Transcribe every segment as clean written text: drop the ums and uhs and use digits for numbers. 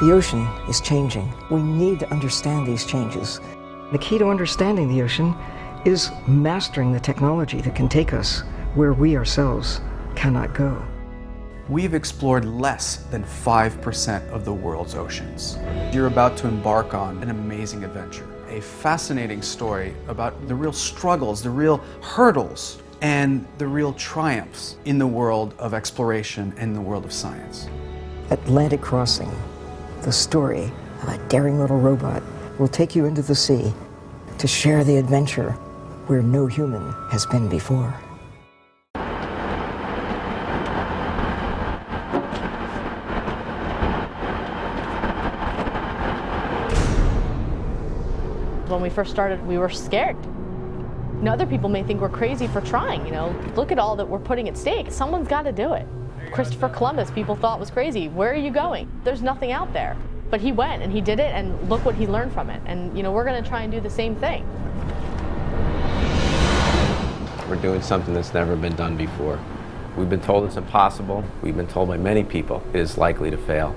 The ocean is changing. We need to understand these changes. The key to understanding the ocean is mastering the technology that can take us where we ourselves cannot go. We've explored less than 5% of the world's oceans. You're about to embark on an amazing adventure, a fascinating story about the real struggles, the real hurdles, and the real triumphs in the world of exploration and the world of science. Atlantic Crossing, the story of a daring little robot, will take you into the sea to share the adventure where no human has been before. When we first started, we were scared. You know, other people may think we're crazy for trying, you know. Look at all that we're putting at stake. Someone's got to do it. Christopher Columbus, people thought was crazy. Where are you going? There's nothing out there. But he went and he did it, and look what he learned from it. And, you know, we're going to try and do the same thing. We're doing something that's never been done before. We've been told it's impossible. We've been told by many people it is likely to fail.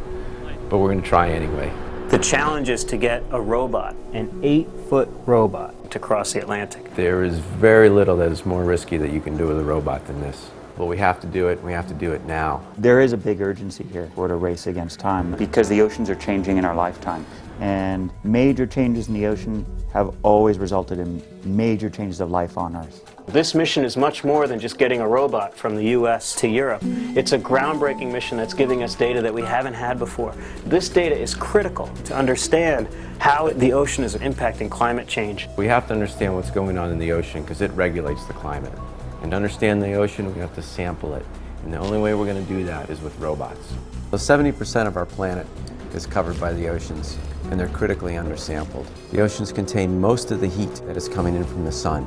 But we're going to try anyway. The challenge is to get a robot, an 8-foot robot, to cross the Atlantic. There is very little that is more risky that you can do with a robot than this. But we have to do it, and we have to do it now. There is a big urgency here. We're at a race against time because the oceans are changing in our lifetime. And major changes in the ocean have always resulted in major changes of life on Earth. This mission is much more than just getting a robot from the U.S. to Europe. It's a groundbreaking mission that's giving us data that we haven't had before. This data is critical to understand how the ocean is impacting climate change. We have to understand what's going on in the ocean because it regulates the climate. And to understand the ocean, we have to sample it. And the only way we're going to do that is with robots. So 70% of our planet is covered by the oceans, and they're critically undersampled. The oceans contain most of the heat that is coming in from the sun.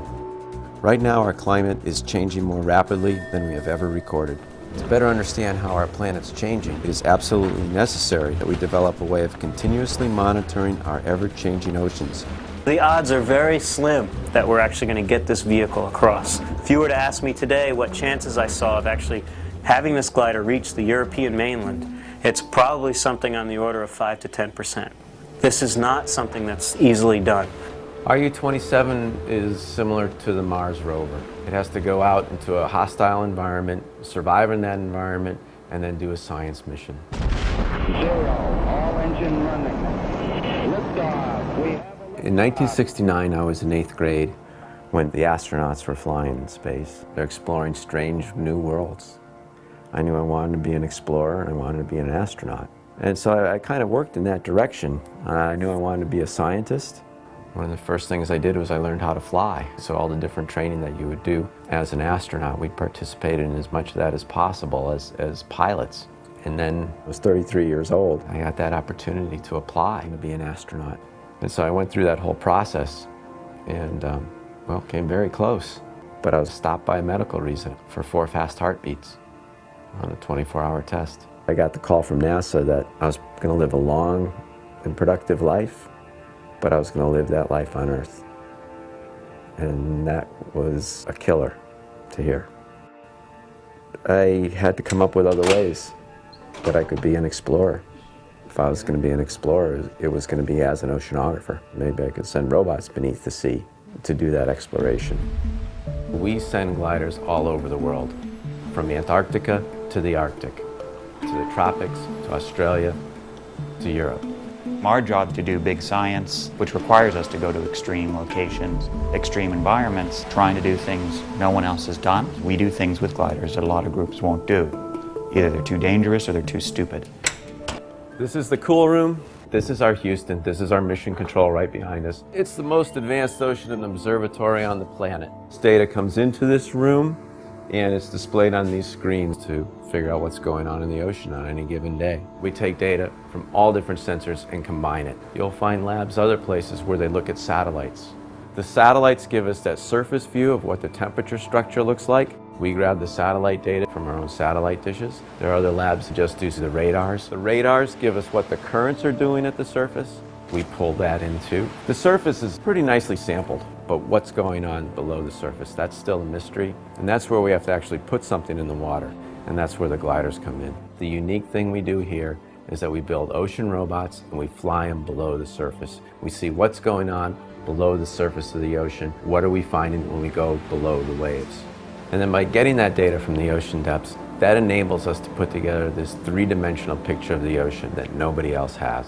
Right now, our climate is changing more rapidly than we have ever recorded. To better understand how our planet's changing, it is absolutely necessary that we develop a way of continuously monitoring our ever-changing oceans. The odds are very slim that we're actually going to get this vehicle across. If you were to ask me today what chances I saw of actually having this glider reach the European mainland, it's probably something on the order of 5 to 10%. This is not something that's easily done. RU-27 is similar to the Mars rover. It has to go out into a hostile environment, survive in that environment, and then do a science mission. 0, all engine running. Liftoff. In 1969, I was in 8th grade when the astronauts were flying in space. They're exploring strange new worlds. I knew I wanted to be an explorer and I wanted to be an astronaut. And so I kind of worked in that direction. I knew I wanted to be a scientist. One of the first things I did was I learned how to fly. So all the different training that you would do as an astronaut, we participated in as much of that as possible as pilots. And then I was 33 years old. I got that opportunity to apply to be an astronaut. And so I went through that whole process and, well, came very close. But I was stopped by a medical reason for 4 fast heartbeats on a 24-hour test. I got the call from NASA that I was going to live a long and productive life, but I was going to live that life on Earth. And that was a killer to hear. I had to come up with other ways that I could be an explorer. If I was going to be an explorer, it was going to be as an oceanographer. Maybe I could send robots beneath the sea to do that exploration. We send gliders all over the world, from Antarctica to the Arctic, to the tropics, to Australia, to Europe. Our job is to do big science, which requires us to go to extreme locations, extreme environments, trying to do things no one else has done. We do things with gliders that a lot of groups won't do. Either they're too dangerous or they're too stupid. This is the cool room. This is our Houston. This is our mission control right behind us. It's the most advanced ocean observatory on the planet. This data comes into this room and it's displayed on these screens to figure out what's going on in the ocean on any given day. We take data from all different sensors and combine it. You'll find labs other places where they look at satellites. The satellites give us that surface view of what the temperature structure looks like. We grab the satellite data from our own satellite dishes. There are other labs that just do the radars. The radars give us what the currents are doing at the surface. We pull that in too. The surface is pretty nicely sampled, but what's going on below the surface, that's still a mystery. And that's where we have to actually put something in the water, and that's where the gliders come in. The unique thing we do here is that we build ocean robots and we fly them below the surface. We see what's going on below the surface of the ocean. What are we finding when we go below the waves? And then by getting that data from the ocean depths, that enables us to put together this three-dimensional picture of the ocean that nobody else has.